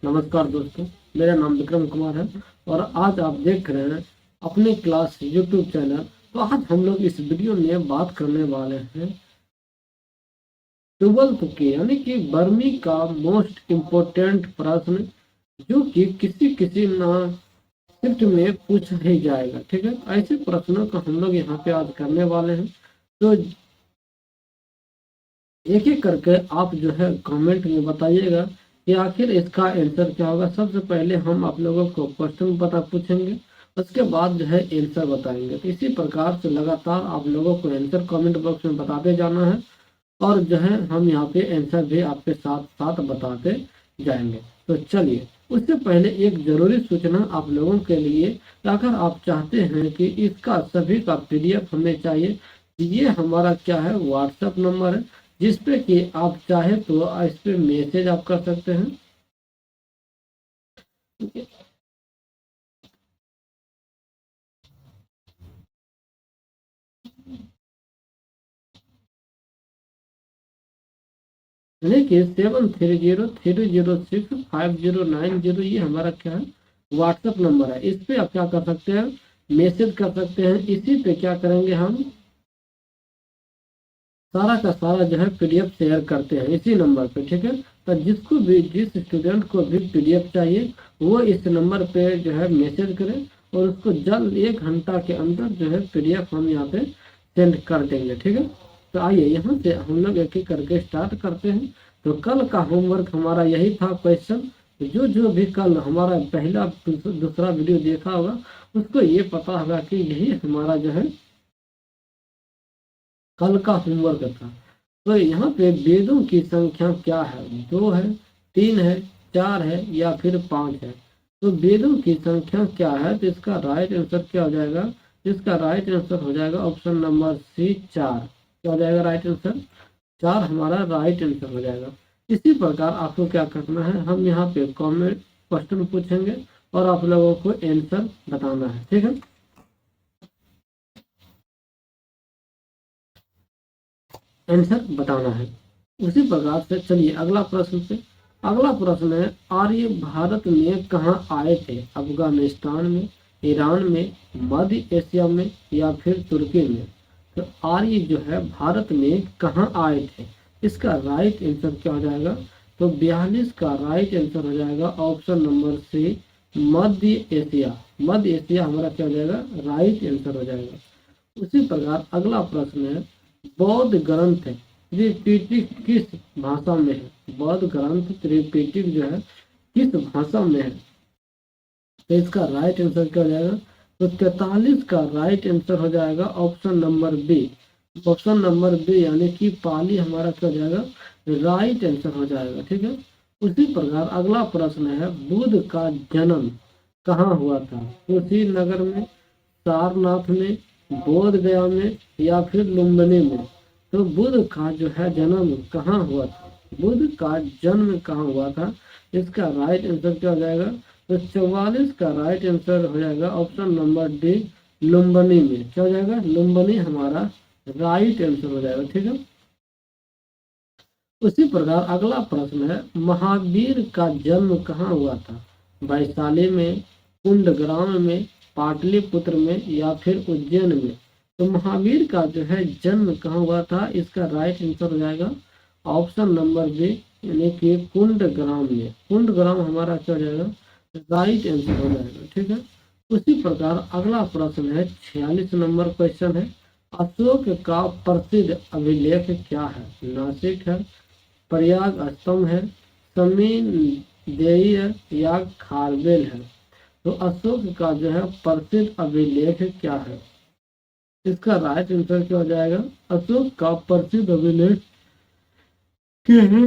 नमस्कार दोस्तों, मेरा नाम विक्रम कुमार है और आज आप देख रहे हैं अपने क्लास यूट्यूब चैनल। तो आज हम लोग इस वीडियो में बात करने वाले हैं 12th के यानी कि 12वीं का मोस्ट इम्पोर्टेंट प्रश्न, जो कि किसी किसी ना शिफ्ट में पूछा ही जाएगा। ठीक है, ऐसे प्रश्नों को हम लोग यहाँ पे आज करने वाले हैं। तो एक एक करके आप जो है कमेंट में बताइएगा कि आखिर इसका आंसर क्या होगा। सबसे पहले हम आप लोगों को क्वेश्चन पूछेंगे, उसके बाद जो है आंसर बताएंगे। तो इसी प्रकार से लगातार आप लोगों को आंसर कमेंट बॉक्स में बताते जाना है और जो है हम यहाँ पे आंसर भी आपके साथ साथ बताते जाएंगे। तो चलिए, उससे पहले एक जरूरी सूचना आप लोगों के लिए, अगर आप चाहते हैं कि इसका सभी का PDF हमें चाहिए, ये हमारा क्या है व्हाट्सएप नंबर है, जिसपे कि आप चाहे तो इस पे मैसेज आप कर सकते हैं। लेकिन 7303065090 ये हमारा क्या है व्हाट्सएप नंबर है। इस पे आप क्या कर सकते हैं, मैसेज कर सकते हैं। इसी पे क्या करेंगे, हम सारा का सारा जो है PDF शेयर करते हैं इसी नंबर पे। ठीक है, तो जिसको भी जिस स्टूडेंट को भी PDF चाहिए वो इस नंबर पे जो है मैसेज करें और उसको जल्द 1 घंटा के अंदर जो है PDF हम यहाँ पे सेंड कर देंगे। ठीक है, तो आइए यहाँ से हम लोग एक एक करके स्टार्ट करते हैं। तो कल का होमवर्क हमारा यही था क्वेश्चन। जो जो भी कल हमारा पहला दूसरा वीडियो देखा होगा उसको ये पता होगा कि यही हमारा जो है कल का होमवर्क था। तो यहाँ पे वेदों की संख्या क्या है, 2 है, 3 है, 4 है या फिर 5 है। तो वेदों की संख्या क्या है, तो इसका राइट आंसर क्या हो जाएगा, इसका राइट आंसर हो जाएगा ऑप्शन नंबर C 4। क्या हो जाएगा राइट आंसर, 4 हमारा राइट आंसर हो जाएगा। इसी प्रकार आपको क्या करना है, हम यहाँ पे कॉमेंट क्वेश्चन पूछेंगे और आप लोगों को आंसर बताना है। ठीक है, आंसर बताना है। उसी प्रकार से चलिए अगला प्रश्न पे। अगला प्रश्न है, आर्य भारत में कहाँ आए थे, अफगानिस्तान में, ईरान में, मध्य एशिया में या फिर तुर्की में। तो आर्य जो है भारत में कहाँ आए थे, इसका राइट आंसर क्या हो जाएगा, तो 42 का राइट आंसर हो जाएगा ऑप्शन नंबर C मध्य एशिया। मध्य एशिया हमारा क्या हो जाएगा, राइट आंसर हो जाएगा। उसी प्रकार अगला प्रश्न है, बौद्ध ग्रंथ त्रिपिटक किस भाषा में है। बौद्ध ग्रंथ त्रिपिटक जो है किस भाषा में है, तो इसका राइट आंसर क्या हो जाएगा, तो 43 का राइट आंसर हो जाएगा option number B। Option number B यानी कि पाली हमारा क्या हो जाएगा, राइट आंसर हो जाएगा। ठीक है, उसी प्रकार अगला प्रश्न है, बुद्ध का जन्म कहाँ हुआ था, कुशीनगर में, सारनाथ में, बोध गया में या फिर लुम्बिनी में। तो बुद्ध का जो है जन्म कहाँ हुआ था, बुद्ध का जन्म कहाँ हुआ था, इसका राइट आंसर क्या हो जाएगा, तो 44 का राइट आंसर हो जाएगा ऑप्शन नंबर D लुम्बिनी में। क्या हो जाएगा, लुम्बिनी हमारा राइट आंसर हो जाएगा। ठीक है, उसी प्रकार अगला प्रश्न है, महावीर का जन्म कहाँ हुआ था, वैशाली में, कुंडग्राम में, पाटलिपुत्र में या फिर उज्जैन में। तो महावीर का जो है जन्म कहाँ हुआ था, इसका राइट आंसर हो जाएगा ऑप्शन नंबर B यानी कि कुंडग्राम में। कुंडग्राम हमारा क्या हो जाएगा, राइट आंसर हो जाएगा। ठीक है, उसी प्रकार अगला प्रश्न है 46 नंबर क्वेश्चन है, अशोक का प्रसिद्ध अभिलेख क्या है, नासिक है, प्रयाग स्तंभ है, समीन देई है या खारबेल है। तो अशोक का जो है प्रसिद्ध अभिलेख क्या है, इसका राइट आंसर क्या हो जाएगा, अशोक का प्रसिद्ध अभिलेख क्या है,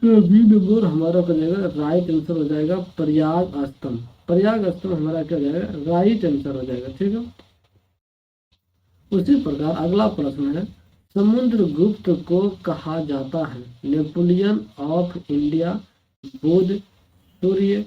नंबर हमारा हो जाएगा राइट आंसर हो जाएगा प्रयाग स्तंभ। प्रयाग स्तंभ हमारा क्या हो जाएगा, राइट आंसर हो जाएगा। ठीक है, उसी प्रकार अगला प्रश्न है, समुद्रगुप्त को कहा जाता है नेपोलियन ऑफ इंडिया, बुध, सूर्य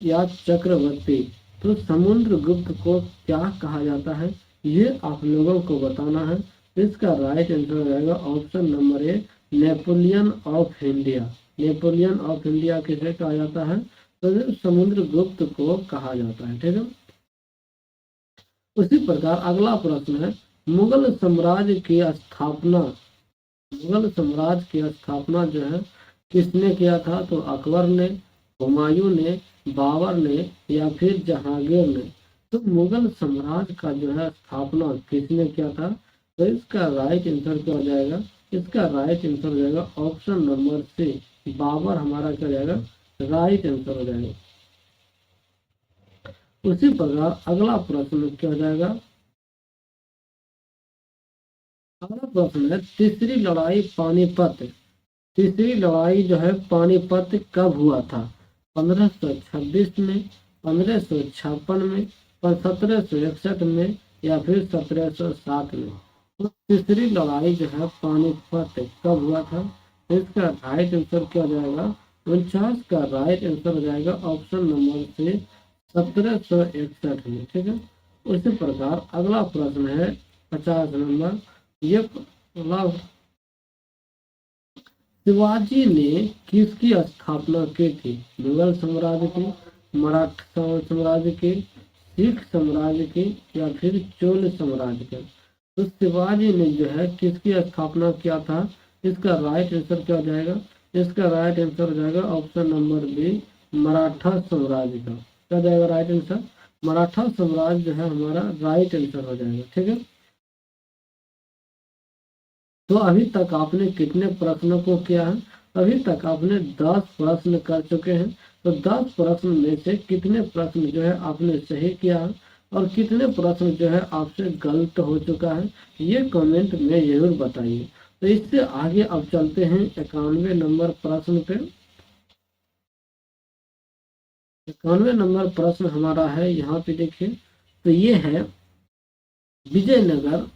या चक्रवर्ती। तो समुद्रगुप्त को क्या कहा जाता है, ये आप लोगों को बताना है। इसका राइट आंसर हो जाएगा option number A Napoleon of India. Napoleon of India किसे कहा जाता है? तो समुद्रगुप्त को कहा जाता है। ठीक है। उसी प्रकार अगला प्रश्न है, मुगल साम्राज्य की स्थापना, मुगल साम्राज्य की स्थापना जो है किसने किया था? तो अकबर ने, हुमायूं ने, बाबर ने या फिर जहांगीर ने। तो मुगल साम्राज्य का जो है स्थापना किसने किया था? तो इसका राइट आंसर क्या हो जाएगा? इसका राइट आंसर हो जाएगा ऑप्शन नंबर सी, बाबर हमारा क्या जाएगा? राइट आंसर हो जाएगा। उसी प्रकार अगला प्रश्न क्या हो जाएगा? अगला प्रश्न है, तीसरी लड़ाई पानीपत, तीसरी लड़ाई जो है पानीपत कब हुआ था? 1526 में, 1556 में, 1761 में या फिर 1707 में। तो तीसरी लड़ाई जो है पानीपत कब हुआ था? इसका राइट आंसर क्या हो जाएगा? 49 का राइट आंसर हो जाएगा ऑप्शन नंबर से 1761 में। ठीक है। उसी प्रकार अगला प्रश्न है 50 नंबर। ये शिवाजी ने किसकी स्थापना की थी? मुगल साम्राज्य की, मराठा साम्राज्य की, सिख साम्राज्य की या फिर चोल साम्राज्य की? तो शिवाजी ने जो है किसकी स्थापना किया था? इसका राइट आंसर क्या हो जाएगा? इसका राइट आंसर हो जाएगा ऑप्शन नंबर बी, मराठा साम्राज्य का। क्या जाएगा राइट आंसर? मराठा साम्राज्य जो है हमारा राइट आंसर हो जाएगा। ठीक है। तो अभी तक आपने कितने प्रश्नों को किया है? अभी तक आपने 10 प्रश्न कर चुके हैं। तो 10 प्रश्न में से कितने प्रश्न जो है आपने सही किया है और कितने प्रश्न जो है आपसे गलत हो चुका है, ये कमेंट में जरूर बताइए। तो इससे आगे अब चलते हैं 91 नंबर प्रश्न पे। 91 नंबर प्रश्न हमारा है, यहाँ पे देखिए। तो ये है विजयनगर,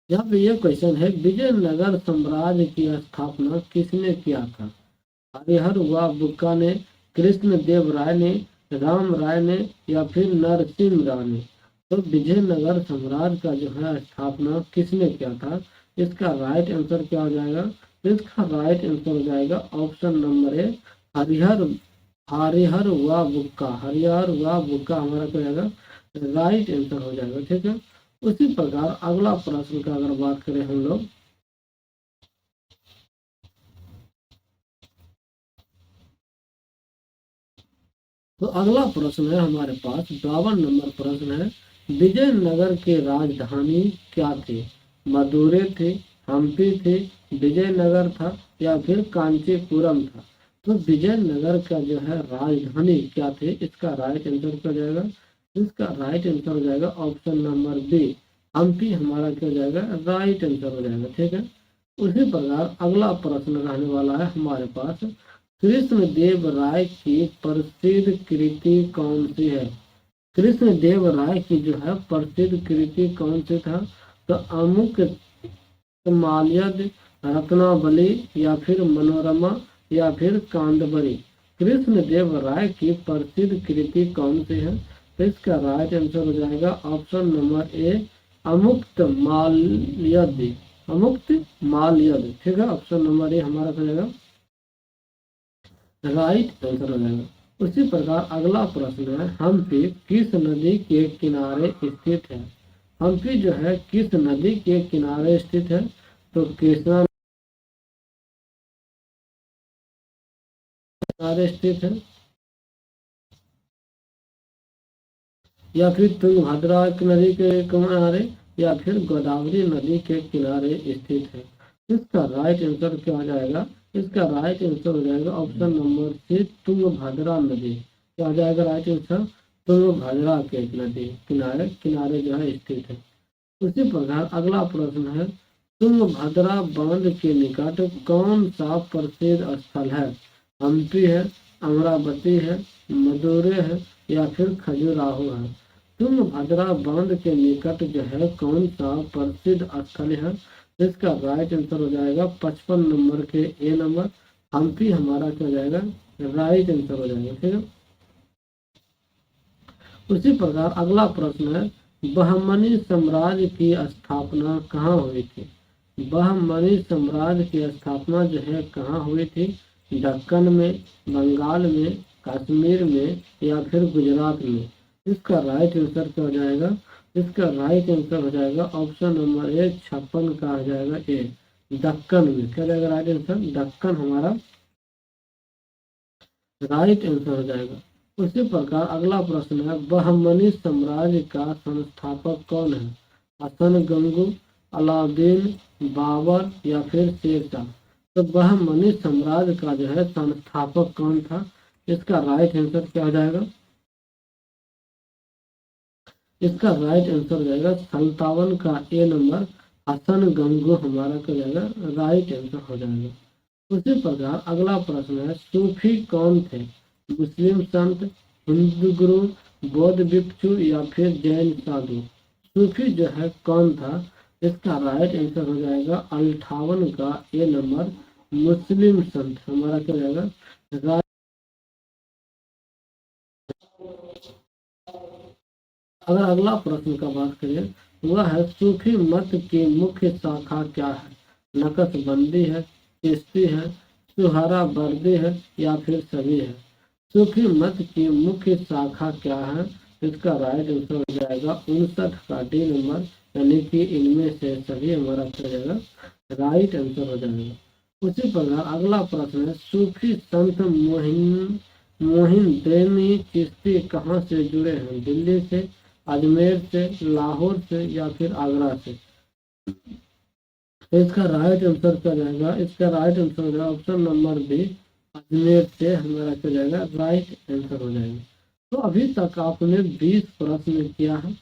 यहाँ पे ये क्वेश्चन है, विजयनगर साम्राज्य की स्थापना किसने किया था? हरिहर व बुक्का ने, कृष्ण देव राय ने, राम राय ने या फिर नरसिंह राव ने? तो विजयनगर साम्राज्य का जो है स्थापना किसने किया था? इसका राइट आंसर क्या हो जाएगा? इसका राइट आंसर हो जाएगा option number A, Harihar, Harihar व बुक्का, हरिहर व बुक्का हमारा क्या जाएगा? राइट आंसर हो जाएगा। ठीक है। उसी प्रकार अगला प्रश्न का अगर बात करें हम लोग, तो अगला प्रश्न है हमारे पास 52 नंबर प्रश्न है, विजयनगर के राजधानी क्या थी? मदुरै थी, हम्पी थी, विजयनगर था या फिर कांचीपुरम था? तो विजयनगर का जो है राजधानी क्या थी? इसका राइट आंसर क्या हो जाएगा? इसका राइट आंसर हो जाएगा ऑप्शन नंबर बी, हम्पी हमारा क्या हो जाएगा? राइट आंसर हो जाएगा। ठीक है। उसी प्रकार अगला प्रश्न रहने वाला है हमारे पास, कृष्णदेव राय की प्रसिद्ध कृति कौन सी है? कृष्णदेव राय की जो है प्रसिद्ध कृति कौन सी था? तो अमुक माल्यद, रत्नावली या फिर मनोरमा या फिर कांदबरी? कृष्णदेव राय की प्रसिद्ध कृति कौन सी है? तो इसका राइट आंसर हो जाएगा ऑप्शन नंबर ए, अमुक्त माल्यद, अमुक्त माल्यद। ठीक है। ऑप्शन नंबर ए हमारा हो जाएगा राइट आंसर हो जाएगा। उसी प्रकार अगला प्रश्न है, हम्पी किस नदी के किनारे स्थित है? हम्पी जो है किस नदी के किनारे स्थित है? तो कृष्णा किनारे स्थित है या फिर तुंगभद्रा नदी के किनारे या फिर गोदावरी नदी के किनारे स्थित है? इसका राइट आंसर क्या हो जाएगा? इसका राइट आंसर हो जाएगा ऑप्शन नंबर सी, तुंगभद्रा नदी। क्या हो जाएगा राइट आंसर? तुंगभद्रा के नदी किनारे किनारे जो है स्थित है। उसी प्रकार अगला प्रश्न है, तुंगभद्रा बांध के निकट कौन सा प्रसिद्ध स्थल है? हम्पी है, अमरावती है, मदुरै है या फिर खजुराहो है? तुंगभद्रा बांध के निकट जो है कौन सा प्रसिद्ध स्थल है? इसका राइट आंसर हो जाएगा 55 नंबर के ए नंबर, हम्पी हमारा क्या हो जाएगा? राइट आंसर हो जाएगा। ठीक है। उसी प्रकार अगला प्रश्न है, बहमनी साम्राज्य की स्थापना कहाँ हुई थी? बहमनी साम्राज्य की स्थापना जो है कहाँ हुई थी? दक्कन में, बंगाल में, कश्मीर में या फिर गुजरात में? इसका राइट आंसर क्या हो जाएगा? इसका राइट आंसर हो जाएगा ऑप्शन नंबर ए 56 का हो जाएगा ए, दक्कन में। क्या जाएगा राइट आंसर? दक्कन हमारा राइट आंसर हो जाएगा। उसी प्रकार अगला प्रश्न है, बहमनी साम्राज्य का संस्थापक कौन है? हसन गंगू, अलाउद्दीन, बाबर या फिर शेरशाह? तो बहमनी साम्राज्य का जो है संस्थापक कौन था? इसका राइट आंसर क्या हो जाएगा? इसका राइट आंसर हो जाएगा 57 का ए नंबर, हसन गंगू हमारा क्या हो जाएगा? राइट आंसर हो जाएगा। उसी प्रकार अगला प्रश्न है, सूफी कौन थे? मुस्लिम संत, हिंदू गुरु, बौद्ध भिक्षु या फिर जैन साधु? सूफी जो है कौन था? इसका राइट आंसर हो जाएगा 58 का ए नंबर, मुस्लिम संत हमारा क्या हो जाएगा? राइट। अगर अगला प्रश्न का बात करें, वह है सूफी मत की मुख्य शाखा क्या है? नक्शबंदी है, चिश्ती है, सुहरा वर्दी है या फिर सभी है? सूफी मत की मुख्य शाखा क्या है? इसका राइट आंसर हो जाएगा 59 का डी नंबर, यानी कि इनमें से सभी हमारा क्या हो जाएगा? राइट आंसर हो जाएगा। उसी प्रकार अगला प्रश्न है, सूफी संत मोहिउद्दीन चिश्ती कहाँ से जुड़े हैं? दिल्ली से, अजमेर से, लाहौर से या फिर आगरा से? तो इसका राइट आंसर क्या जाएगा? इसका राइट आंसर हो जाएगा ऑप्शन नंबर बी, अजमेर से हमारा क्या जाएगा? राइट आंसर हो जाएगा। तो अभी तक आपने 20 प्रश्न किया है,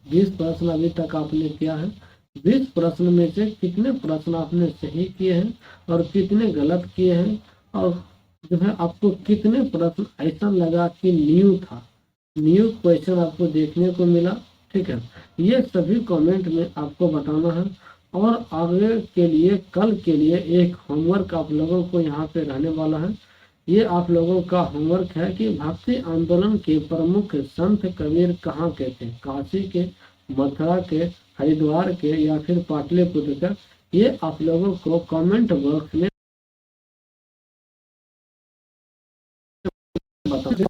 20 प्रश्न अभी तक आपने किया है। 20 प्रश्न में से कितने प्रश्न आपने सही किए हैं और कितने गलत किए हैं, और जो है आपको कितने प्रश्न ऐसा लगा कि न्यू था, न्यू क्वेश्चन आपको देखने को मिला? ठीक है, ये सभी कमेंट में आपको बताना है। और आगे के लिए, कल के लिए एक होमवर्क आप लोगों को यहाँ पे रहने वाला है। ये आप लोगों का होमवर्क है कि भक्ति आंदोलन के प्रमुख संत कबीर कहाँ के थे? काशी के, मथुरा के, हरिद्वार के या फिर पाटलिपुत्र के? ये आप लोगों को कमेंट बॉक्स में बता